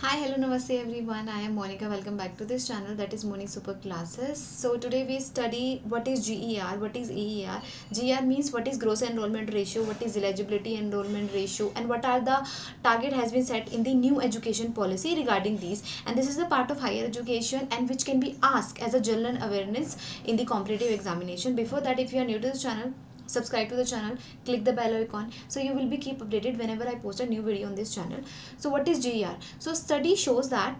Hi, hello, namaste everyone. I am Monica. Welcome back to this channel that is Moni Super Classes. So today we study what is GER, what is EER. GER means what is gross enrollment ratio, what is eligibility enrollment ratio, and what are the target has been set in the new education policy regarding these. And this is a part of higher education and which can be asked as a general awareness in the competitive examination. Before that, if you are new to this channel, subscribe to the channel, click the bell icon so you will be keep updated whenever I post a new video on this channel. So what is GER? So study shows that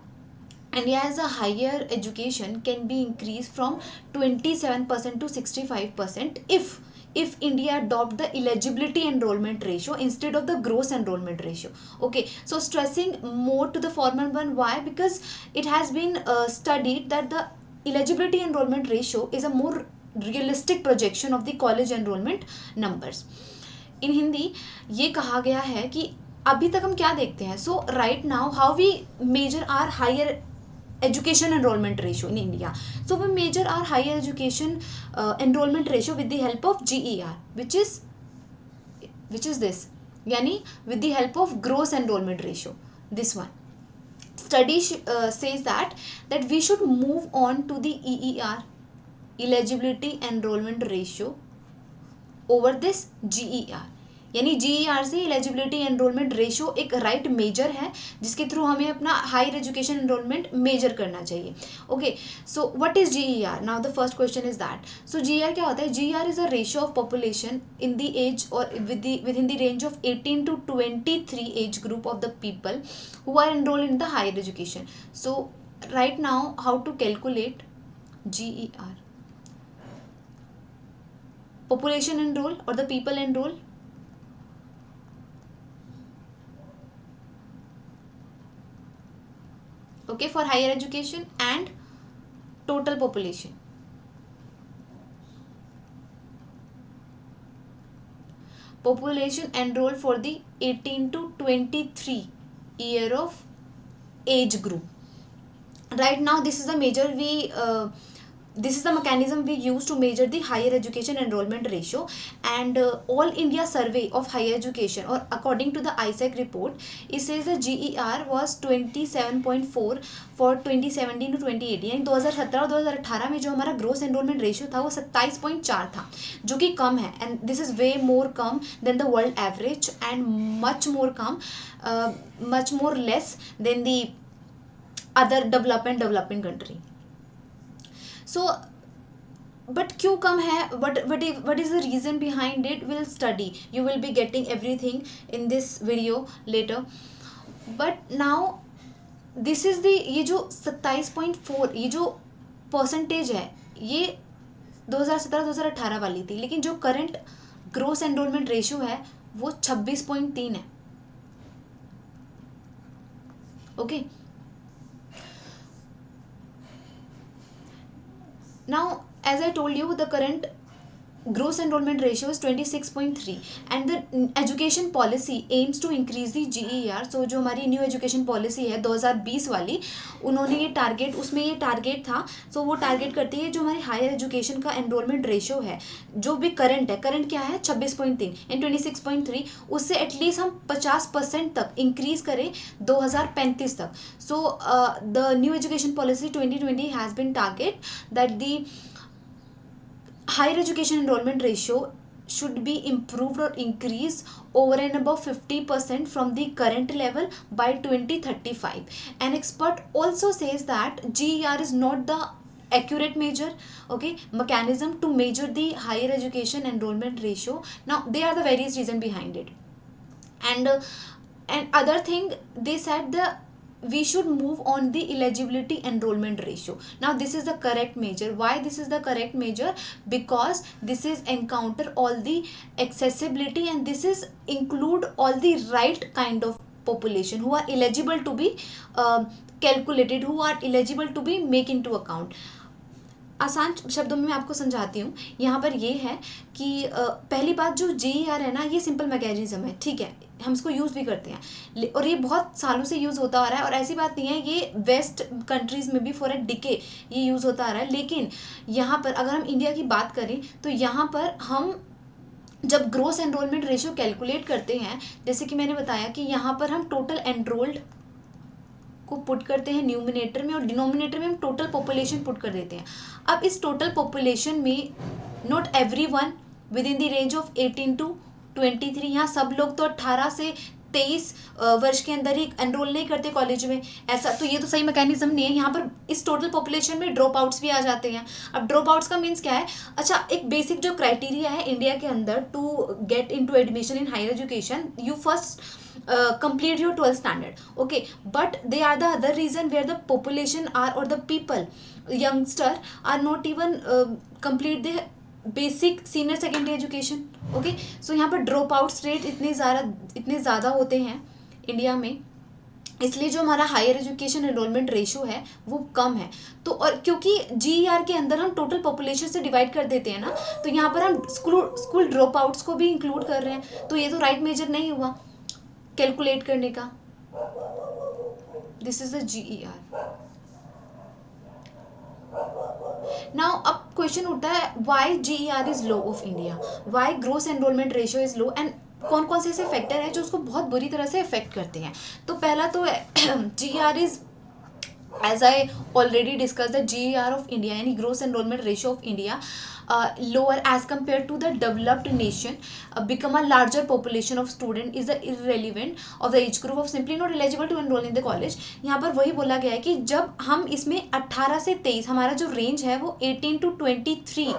India as a higher education can be increased from 27% to 65% if India adopt the eligibility enrollment ratio instead of the gross enrollment ratio. Okay, so stressing more to the former one. Why? Because it has been studied that the eligibility enrollment ratio is a more realistic projection of the college enrollment numbers. इन हिंदी ये कहा गया है कि अभी तक हम क्या देखते हैं. So right now how we measure our higher education enrollment ratio in India. So we measure our higher education enrollment ratio with the help of GER, which is this, yani with the help of gross enrollment ratio. This one study says that we should move on to the EER, eligibility enrollment ratio, over this GER. यानी GER से eligibility enrolment ratio एक right major है जिसके through हमें अपना higher education enrolment measure करना चाहिए. Okay, so what is GER? Now the first question is that. So GER क्या होता है? GER is a ratio of population in the age or within the range of 18 to 23 age group of the people who are enrolled in the higher education. So right now how to calculate GER? Population enroll or the people enroll? Okay, for higher education, and total population. Population enroll for the 18 to 23 year of age group. Right now this is the measure this is the mechanism we use to measure the higher education enrollment ratio. And all India survey of higher education, or according to the ISEC report, it says the GER was 27.4 for 2017 to 2018. यानी 2017 और 2018 में जो हमारा gross enrolment ratio था वो 27.4 था, जो कि कम है. And this is way more कम than the world average and much more less than the other developing country. So but क्यों कम है? what is the reason behind it? We'll study. You will be getting everything in this video later. But now this is the ये जो 27.4 ये जो percentage है ये 2017-2018 वाली थी, लेकिन जो करंट ग्रोस एनरोलमेंट रेशियो है वो 26.3 है. Okay, now as I told you, the current gross enrollment ratio is 26.3 and the education policy aims to increase the GER. so जो हमारी न्यू एजुकेशन पॉलिसी है 2020 वाली, उन्होंने ये टारगेट, उसमें ये टारगेट था. सो वो टारगेट करती है जो हमारी हायर एजुकेशन का एनरोलमेंट रेशियो है, जो भी करंट है, करंट क्या है 26.3 एंड 26.3, उससे एटलीस्ट हम 50% तक इंक्रीज करें 2035 तक. So the new education policy 2020 has been target that the higher education enrollment ratio should be improved or increased over and above 50% from the current level by 2035. An expert also says that GER is not the accurate measure, okay, mechanism to measure the higher education enrollment ratio. Now there are the various reasons behind it. And other thing, they said we should move on the eligibility enrollment ratio. Now this is the correct measure. Why this is the correct measure? Because this is encounter all the accessibility and this is include all the right kind of population who are eligible to be calculated, who are eligible to be make into account. आसान शब्दों में मैं आपको समझाती हूँ. यहाँ पर ये है कि पहली बात, जो GER है ना, ये सिंपल मैकेनिज्म है, ठीक है, हम इसको यूज़ भी करते हैं और ये बहुत सालों से यूज़ होता आ रहा है. और ऐसी बात नहीं है, ये वेस्ट कंट्रीज़ में भी फॉर अ डिके ये यूज़ होता आ रहा है. लेकिन यहाँ पर अगर हम इंडिया की बात करें तो यहाँ पर हम जब ग्रोस एनरोलमेंट रेशियो कैलकुलेट करते हैं, जैसे कि मैंने बताया कि यहाँ पर हम टोटल एनरोल्ड को पुट करते हैं न्यूमिनेटर में और डिनोमिनेटर में हम टोटल पॉपुलेशन पुट कर देते हैं. अब इस टोटल पॉपुलेशन में not every one with in the range of 18 to 23, यहाँ सब लोग तो 18 से 23 वर्ष के अंदर ही एनरोल नहीं करते कॉलेज में. ऐसा तो ये तो सही मैकेनिज्म नहीं है. यहाँ पर इस टोटल पॉपुलेशन में ड्रॉप आउट्स भी आ जाते हैं. अब ड्रॉप आउट्स का मीन्स क्या है? अच्छा, एक बेसिक जो क्राइटेरिया है इंडिया के अंदर to get into admission in higher education, you first complete your 12th standard, okay, but they are the other reason where the population are or the people youngster are not even complete the basic senior secondary education. Okay, so यहाँ पर drop outs rate इतने ज़्यादा होते हैं India में, इसलिए जो हमारा हायर एजुकेशन एनरोलमेंट रेशो है वो कम है. तो और क्योंकि GER के अंदर हम टोटल पॉपुलेशन से डिवाइड कर देते हैं ना, तो यहाँ पर हम स्कूल ड्रॉप आउट्स को भी इंक्लूड कर रहे हैं, तो ये तो राइट मेजर नहीं हुआ कैलकुलेट करने का. This is the GER. Now अब क्वेश्चन उठता है why GER is low of India, why gross enrolment ratio is low, and कौन कौन से ऐसे फैक्टर हैं जो उसको बहुत बुरी तरह से अफेक्ट करते हैं. तो पहला तो GER is, as I already discussed, the GER of India यानी gross enrollment ratio of India lower as compared to the developed nation, become a larger population of student is the irrelevant of the age group of simply not eligible to enroll in the college. यहाँ पर वही बोला गया है कि जब हम इसमें 18 से 23, हमारा जो रेंज है वो 18 to 23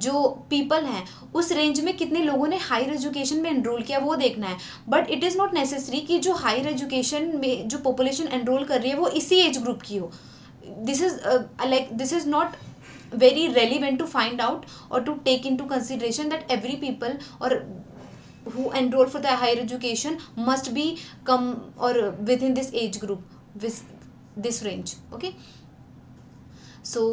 जो पीपल हैं उस रेंज में कितने लोगों ने हायर एजुकेशन में एनरोल किया वो देखना है. But it is not necessary कि जो हायर एजुकेशन में जो पॉपुलेशन एनरोल कर रही है वो इसी एज ग्रुप की हो. This is not very relevant to find out or to take into consideration that every people or who enroll for the higher education must be come or within this age group, with this range. Okay, so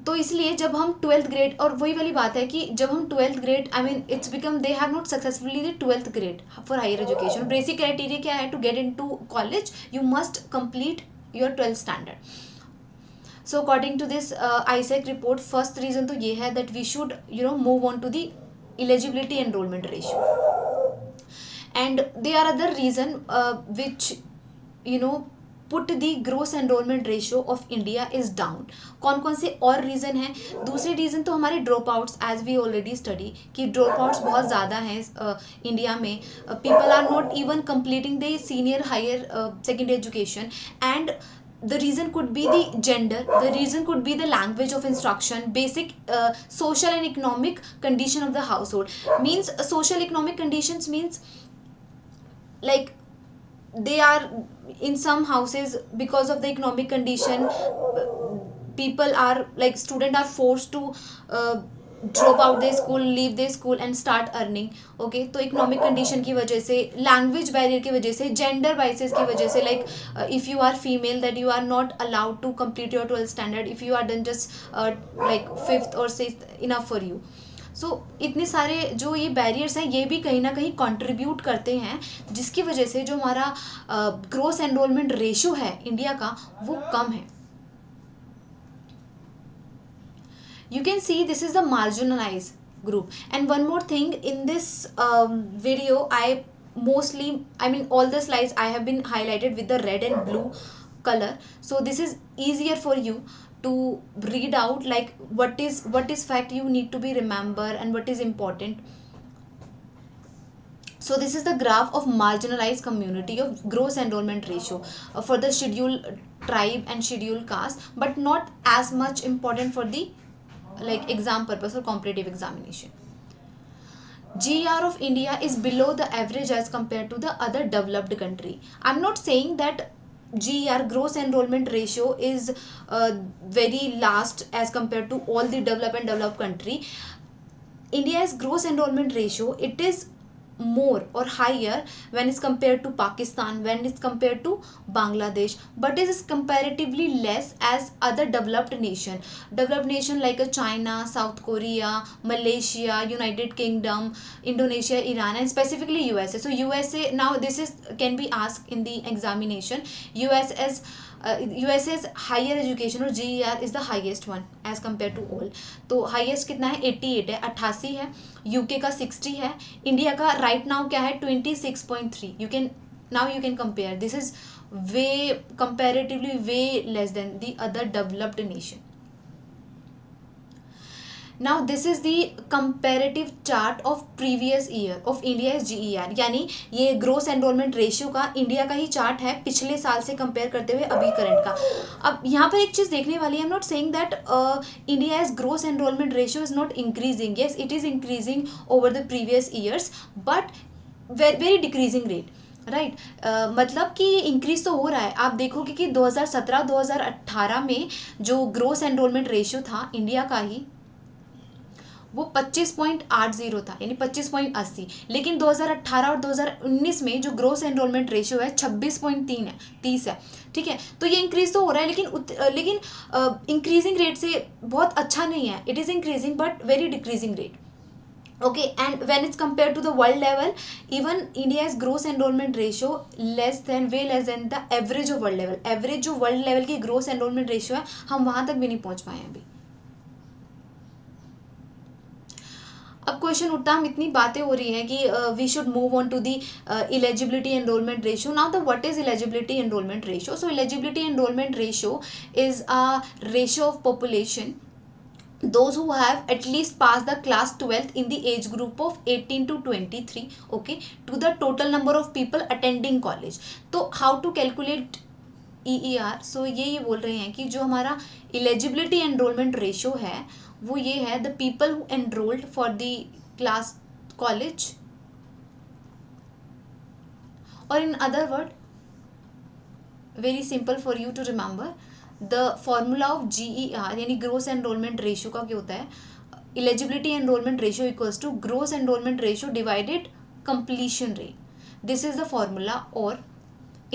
तो इसलिए जब हम 12th grade, और वही वाली बात है कि जब हम 12th grade, I mean it's become they have not successfully the 12th grade for higher education. Basic criteria क्या है? To get into college you must complete your 12th standard. So according to this ISEC report, first reason तो ये है that we should move on to the eligibility enrolment ratio, and they are other reason which put the gross enrolment ratio of India is down. कौन कौन से और reason हैं? दूसरे reason तो हमारे dropouts, as we already study कि dropouts बहुत ज़्यादा हैं इंडिया में. People are not even completing the senior higher secondary education, and the reason could be the gender, the reason could be the language of instruction, basic social and economic condition of the household. Means social economic conditions means like they are in some houses, because of the economic condition, people are like student are forced to drop out they school, leave they school and start earning. Okay, तो economic condition की वजह से, language barrier की वजह से, gender biases की वजह से, like if you are female that you are not allowed to complete your 12th standard, if you are done just like 5th और 6th इनफ फॉर यू. सो इतने सारे जो ये बैरियर्स हैं ये भी कहीं ना कहीं कंट्रीब्यूट करते हैं, जिसकी वजह से जो हमारा ग्रोस एनरोलमेंट रेशो है इंडिया का वो कम है. You can see this is the marginalized group. And one more thing, in this video I mean all the slides I have been highlighted with the red and blue color, so this is easier for you to read out like what is fact you need to be remember and what is important. So this is the graph of marginalized community of gross enrollment ratio for the scheduled tribe and scheduled caste, but not as much important for the like exam purpose or competitive examination. GER of India is below the average as compared to the other developed country. I'm not saying that GER, gross enrollment ratio, is very last as compared to all the developed country. India's gross enrollment ratio, it is more or higher when it's compared to Pakistan, when it's compared to Bangladesh, but it is comparatively less as other developed nation like China, South Korea, Malaysia, United Kingdom, Indonesia, Iran, and specifically USA. So USA, now this is can be asked in the examination. USA's higher education और GER is the highest one as compare to all. तो highest कितना है? 88 है, 88 है. UK का 60 है. India का right now क्या है? 26.3. You can compare. This is way comparatively way less than the other developed nation. Now this is the comparative chart of previous year of India's GER, यानी ये ग्रोस एनरोलमेंट रेशियो का India का ही chart है पिछले साल से compare करते हुए अभी करंट का. अब यहाँ पर एक चीज़ देखने वाली है. I am not saying that India's gross enrolment ratio is not increasing. Yes, it is increasing over the previous years but very decreasing rate. Right मतलब कि इंक्रीज तो हो रहा है. आप देखोगे कि 2017-2018 में जो ग्रोस एनरोलमेंट रेशियो था इंडिया का ही वो 25.80 था, यानी 25.80. लेकिन 2018 और 2019 में जो ग्रोस एनरोलमेंट रेशियो है 26.3 है, 30 है. ठीक है, तो ये इंक्रीज तो हो रहा है लेकिन इंक्रीजिंग रेट से बहुत अच्छा नहीं है. It is increasing but very decreasing rate. Okay, and when it's compared to the world level, even India's gross enrollment ratio way less than the average of world level. Average जो world level की gross enrollment ratio है, हम वहाँ तक भी नहीं पहुँच पाए अभी. अब क्वेश्चन उठता, हम इतनी बातें हो रही हैं कि we should move on to the eligibility enrolment ratio. Now the what is eligibility enrolment ratio? So eligibility enrolment ratio is a ratio of population those who have at least passed the class 12th in the age group of 18 to 23, okay, to the total number of people attending college. तो how to calculate EER? so ये बोल रहे हैं कि जो हमारा eligibility enrollment ratio है वो ये है the people who enrolled for the class college, or in other word very simple for you to remember, the formula of GER यानी ग्रोस एनरोलमेंट रेशियो का क्या होता है? Eligibility enrolment ratio equals to gross enrolment ratio divided completion rate. This is the formula. और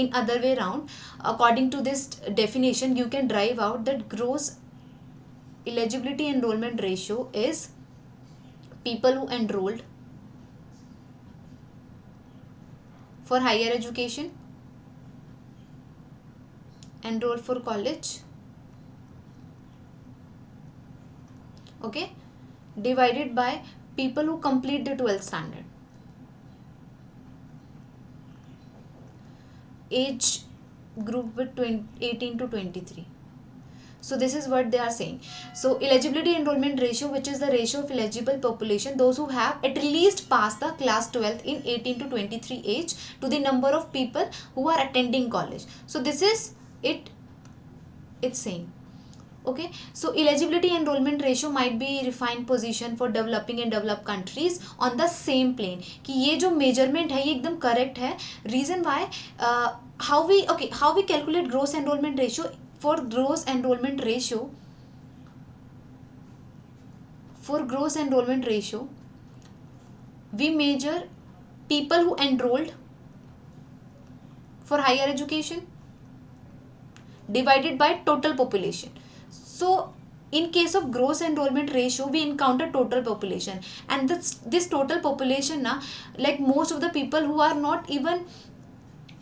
in other way round, according to this definition you can derive out that gross eligibility enrollment ratio is people who enrolled for higher education, enroll for college, okay, divided by people who complete the 12th standard, age group with 18 to 23. So this is what they are saying. So eligibility enrollment ratio, which is the ratio of eligible population, those who have at least passed the class 12th in 18 to 23 age, to the number of people who are attending college. So this is it's saying, okay. So eligibility enrollment ratio might be refined position for developing and developed countries on the same plane. कि ये जो measurement है ये एकदम correct है. Reason why, how we calculate gross enrollment ratio? For gross enrollment ratio we measure people who enrolled for higher education divided by total population. So in case of gross enrollment ratio we encounter total population, and this total population na, like most of the people who are not even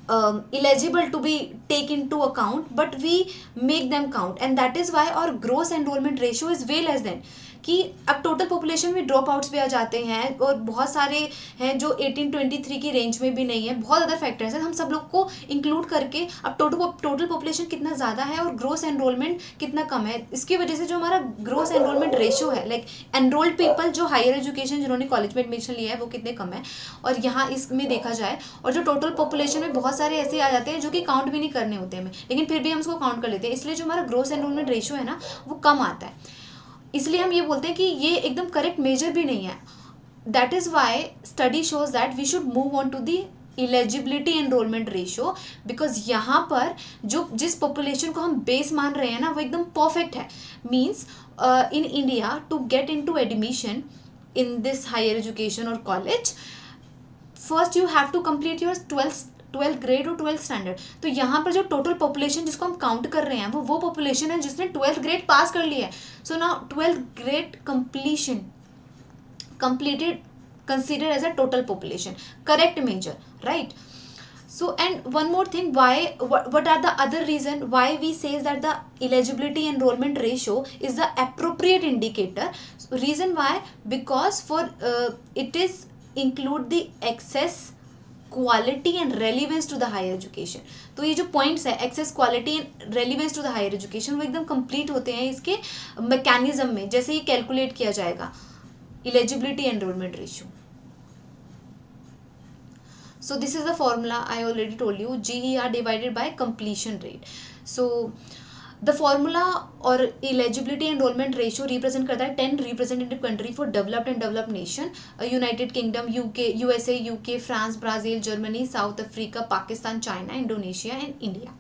eligible to be taken into account, but we make them count, and that is why our gross enrollment ratio is way less than. कि अब total population में drop outs भी आ जाते हैं और बहुत सारे हैं जो 18-23 की रेंज में भी नहीं है, बहुत अदर फैक्टर्स हैं. हम सब लोग को इंक्लूड करके अब टोटल पॉपुलेशन कितना ज़्यादा है और ग्रोस एनरोलमेंट कितना कम है, इसकी वजह से जो हमारा ग्रोस एनरोलमेंट रेशियो है, लाइक एनरोल्ड पीपल जो हायर एजुकेशन जिन्होंने कॉलेज में एडमिशन लिया है वो कितने कम है, और यहाँ इसमें देखा जाए, और जो टोटल पॉपुलेशन में बहुत सारे ऐसे आ जाते हैं जो कि काउंट भी नहीं करने होते हमें, लेकिन फिर भी हम उसको काउंट कर लेते हैं, इसलिए जो हमारा ग्रोस एनरोलमेंट रेशियो है ना वो कम आता है. इसलिए हम ये बोलते हैं कि ये एकदम करेक्ट मेजर भी नहीं है. That is why study shows that we should move on to the eligibility enrolment ratio, because यहाँ पर जो जिस पॉपुलेशन को हम बेस मान रहे हैं ना वो एकदम परफेक्ट है. Means in India to get into admission in this higher education और college, first you have to complete your 12th grade और 12th स्टैंडर्ड. तो यहाँ पर जो टोटल पॉपुलेशन जिसको हम काउंट कर रहे हैं वो पॉपुलेशन है जिसने 12th ग्रेड पास कर लिया है. So now 12th grade completion completed considered as a total population, correct measure, right? So and one more thing, what are the other reason why we says that the eligibility enrollment ratio is the appropriate indicator? So reason why, because for it is include the excess quality and relevance to the higher education. तो ये जो points है, access, quality and relevance to the higher education, वो एकदम complete होते हैं इसके mechanism में, जैसे ये कैलकुलेट किया जाएगा eligibility enrolment ratio. So this is the formula I already told you, GER divided by completion rate. So the formula और eligibility enrollment ratio represent करता है 10 representative country for developed and developed nation, United Kingdom, UK, USA, UK, France, Brazil, Germany, South Africa, Pakistan, China, Indonesia and India.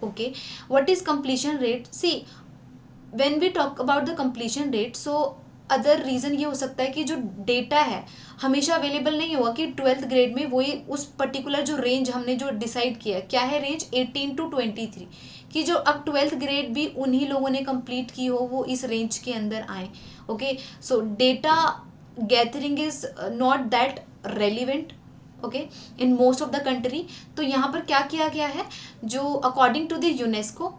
Okay, what is completion rate? See, when we talk about the completion rate, so other reason ये हो सकता है कि जो data है हमेशा available नहीं होगा कि 12th ग्रेड में वही उस पर्टिकुलर जो रेंज हमने जो डिसाइड किया, क्या है रेंज 18 to 23, कि जो अब 12th ग्रेड भी उन्हीं लोगों ने कंप्लीट की हो वो इस रेंज के अंदर आए। Okay, so data gathering is not that relevant okay in most of the country. तो यहाँ पर क्या किया गया है, जो according to the UNESCO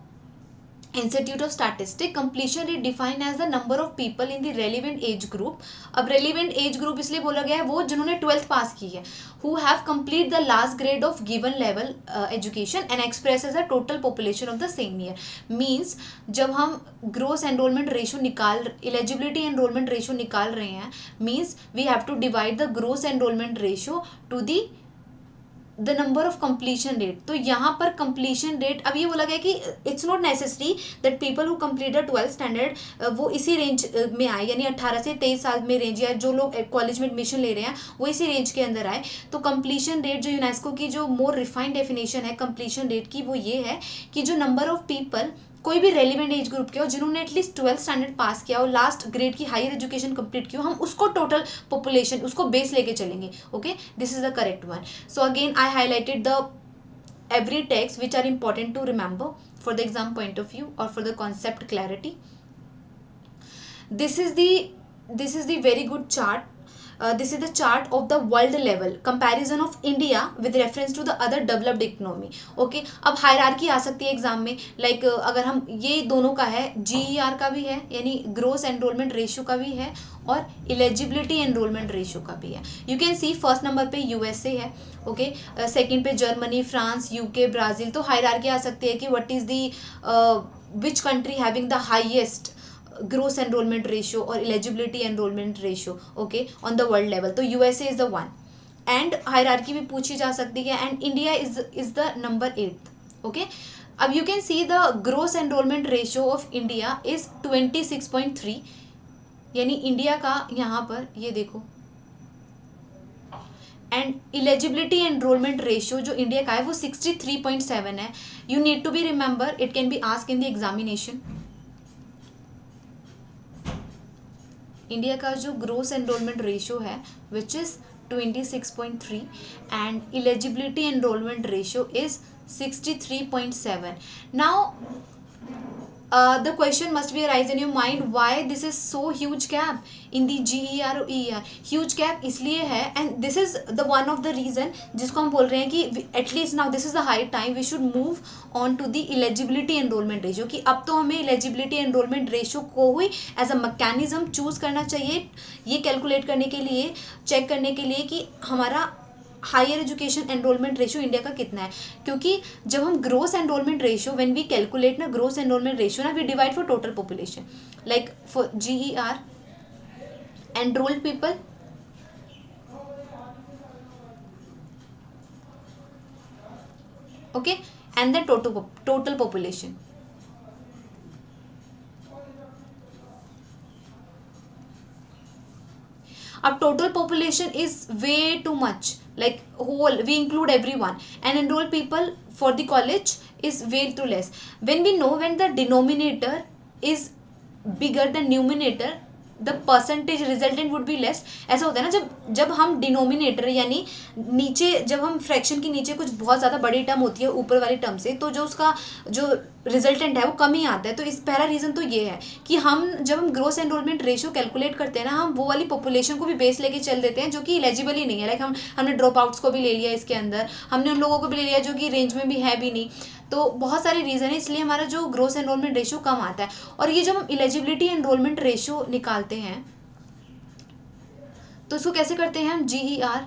institute of statistic, completion rate define as the number of people in the relevant age group. अब relevant age group इसलिए बोला गया है वो जिन्होंने 12th पास की है, who have complete the last grade of given level education and express as the total population of the same year. Means जब हम gross enrolment ratio eligibility enrolment ratio निकाल रहे हैं, means we have to divide the gross enrolment ratio to the number of completion rate. तो यहाँ पर completion rate, अब ये बोला गया कि it's not necessary that people who complete the 12th standard वो इसी रेंज में आए, यानी 18 से 23 साल में रेंज, या जो लोग कॉलेज में एडमिशन ले रहे हैं वो इसी रेंज के अंदर आए। तो कंप्लीशन रेट जो यूनेस्को की जो मोर रिफाइंड डेफिनेशन है कंप्लीशन रेट की, वो ये है कि जो नंबर ऑफ पीपल कोई भी रेलिवेंट एज ग्रुप के हो जिन्होंने एटलीस्ट 12th स्टैंडर्ड पास किया और लास्ट ग्रेड की हायर एजुकेशन कंप्लीट की हो, हम उसको टोटल पॉपुलेशन उसको बेस लेके चलेंगे। Okay, this is the correct one. So again I highlighted the every text which are important to remember for the exam point of view or for the concept clarity. This is the very good chart. This is the chart of the world level comparison of India with reference to the other developed economy. Okay, अब hierarchy आ सकती है exam में, like अगर हम ये दोनों का है, GER का भी है यानी ग्रोस एनरोलमेंट रेशियो का भी है और एलिजिबिलिटी एनरोलमेंट रेशियो का भी है। You can see first number पे USA है, ओके, सेकंड पे जर्मनी, फ्रांस, UK, ब्राज़ील। तो हायरार्की आ सकती है कि what is the which country having the highest gross enrolment ratio or eligibility enrolment ratio okay on the world level. तो USA is the one, and hierarchy भी पूछी जा सकती है, and India is the number 8th। Okay, अब you can see the gross enrolment ratio of India is 26.3, यानी India का यहाँ पर ये देखो, एंड एलिजिबिलिटी एनरोलमेंट रेशियो जो इंडिया का है वो 63.7 है। You need to be remember, it can be ask in the examination. India का जो ग्रोस एनरोलमेंट रेशियो है which is 26.3 and eligibility enrolment ratio is 63.7. Now the question must be arise in your mind, why this is so huge gap in the GER or ER? huge gap इसलिए है, and this is the one of the reason जिसको हम बोल रहे हैं कि at least now this is the high time we should move on to the eligibility enrollment ratio, कि अब तो हमें eligibility enrollment ratio को ही as a mechanism choose करना चाहिए, ये कैलकुलेट करने के लिए, चेक करने के लिए कि हमारा higher education enrolment ratio India का कितना है। क्योंकि जब हम gross enrolment ratio when we calculate ना ग्रोस एनरोलमेंट रेशियो ना, we divide for total population, like for GER enrolled people okay and the total population. अब total population is way too much, like whole we include everyone, and enrolled people for the college is way too less. When we know when the denominator is bigger than numerator, the percentage resultant would be less. ऐसा होता है ना जब हम denominator यानी नीचे, जब हम फ्रैक्शन के नीचे कुछ बहुत ज़्यादा बड़ी टर्म होती है ऊपर वाली टर्म से, तो जो उसका जो रिजल्टेंट है वो कम ही आता है। तो इस पहला रीज़न तो ये है कि जब हम ग्रोस एनरोलमेंट रेशियो कैलकुलेट करते हैं ना, हम वो वाली पॉपुलेशन को भी बेस लेके चल देते हैं जो कि एलिजिबल ही नहीं है। लाइक हमने ड्रॉप आउट्स को भी ले लिया इसके अंदर, हमने उन लोगों को भी ले लिया जो कि रेंज में भी है भी नहीं। तो बहुत सारे रीज़न है, इसलिए हमारा जो ग्रोस एनरोलमेंट रेशियो कम आता है। और ये जब हम एलिजिबिलिटी एनरोलमेंट रेशियो निकालते हैं तो इसको कैसे करते हैं हम, GER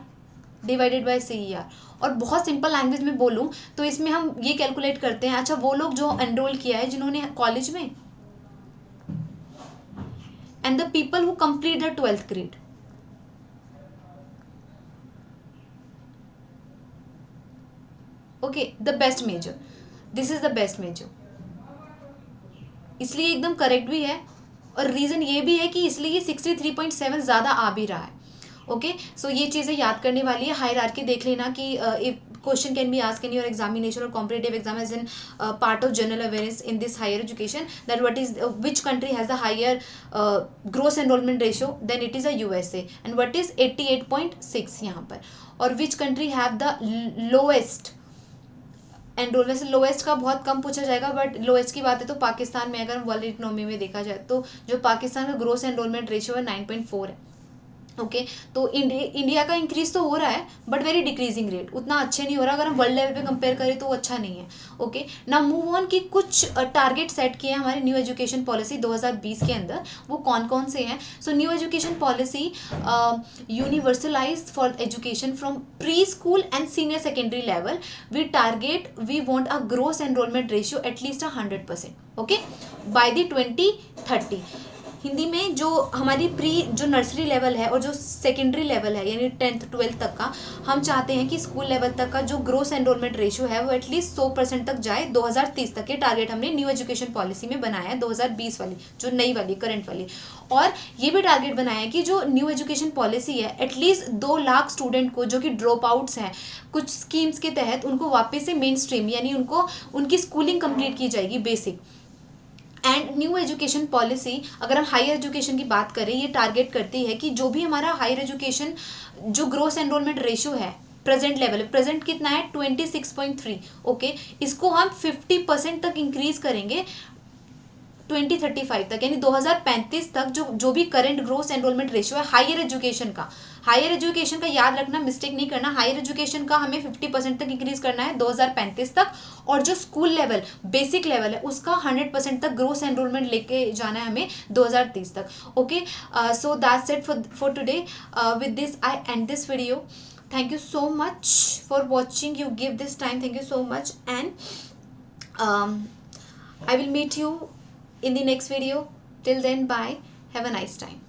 डिवाइडेड बाय CER, और बहुत सिंपल लैंग्वेज में बोलूँ तो इसमें हम ये कैलकुलेट करते हैं, अच्छा वो लोग जो एनरोल किया है जिन्होंने कॉलेज में, and the people who complete the 12th grade. Okay, the best measure, this is the best measure. इसलिए एकदम करेक्ट भी है, और रीज़न ये भी है कि इसलिए ये 63.7 ज़्यादा आ भी रहा है. ओके, सो ये चीज़ें याद करने वाली है. हायरार्की देख लेना कि if question can be asked in your examination or competitive exam as in part of general awareness in this higher education, that what is which country has the higher gross enrollment ratio, then it is a USA, and what is 88.6 यहाँ पर, और which country have the lowest enrolment. से lowest का बहुत कम पूछा जाएगा, but lowest की बात है तो पाकिस्तान में अगर वर्ल्ड इकोनॉमी में देखा जाए तो जो पाकिस्तान का ग्रोस एनरोलमेंट रेशियो है 9.4 है. ओके, तो इंडिया का इंक्रीज तो हो रहा है बट वेरी डिक्रीजिंग रेट, उतना अच्छे नहीं हो रहा. अगर हम वर्ल्ड लेवल पे कंपेयर करें तो वो अच्छा नहीं है. ओके, ना मूव ऑन की कुछ टारगेट सेट किए हैं हमारे न्यू एजुकेशन पॉलिसी 2020 के अंदर. वो कौन कौन से हैं? So new education policy universalise for education from preschool and senior secondary level. We want a gross enrolment ratio at least 100%. Okay, by the 2030. Hindi में जो हमारी जो नर्सरी लेवल है और जो सेकेंडरी लेवल है यानी 10th 12th तक का, हम चाहते हैं कि स्कूल लेवल तक का जो ग्रोस एनरोलमेंट रेशियो है वो एटलीस्ट 100% तक जाए 2030 तक. के टारगेट हमने न्यू एजुकेशन पॉलिसी में बनाया है 2020 वाली, जो नई वाली करंट वाली. और ये भी टारगेट बनाया है कि जो न्यू एजुकेशन पॉलिसी है एटलीस्ट 2 लाख स्टूडेंट को जो कि ड्रॉप आउट्स हैं कुछ स्कीम्स के तहत, उनको वापस से मेन स्ट्रीम यानी उनको उनकी स्कूलिंग कंप्लीट की जाएगी basic. And new education policy अगर हम हायर एजुकेशन की बात करें, ये टारगेट करती है कि जो भी हमारा हायर एजुकेशन जो ग्रोस एनरोलमेंट रेशियो है प्रेजेंट लेवल, प्रेजेंट कितना है 26.3. ओके, इसको हम 50% तक इंक्रीज करेंगे 2035 तक, यानी 2035 तक जो भी करंट ग्रोस एनरोलमेंट रेशियो है हायर एजुकेशन का याद रखना, मिस्टेक नहीं करना. हायर एजुकेशन का हमें 50% तक इंक्रीज करना है 2035 तक, और जो स्कूल लेवल बेसिक लेवल है उसका 100% तक ग्रोस एनरोलमेंट लेके जाना है हमें 2030 तक. Okay, so that's it for today. With this I and this video. Thank you so much for watching. You give this time. Thank you so much, and I will meet you in the next video. Till then, bye. Have a nice time.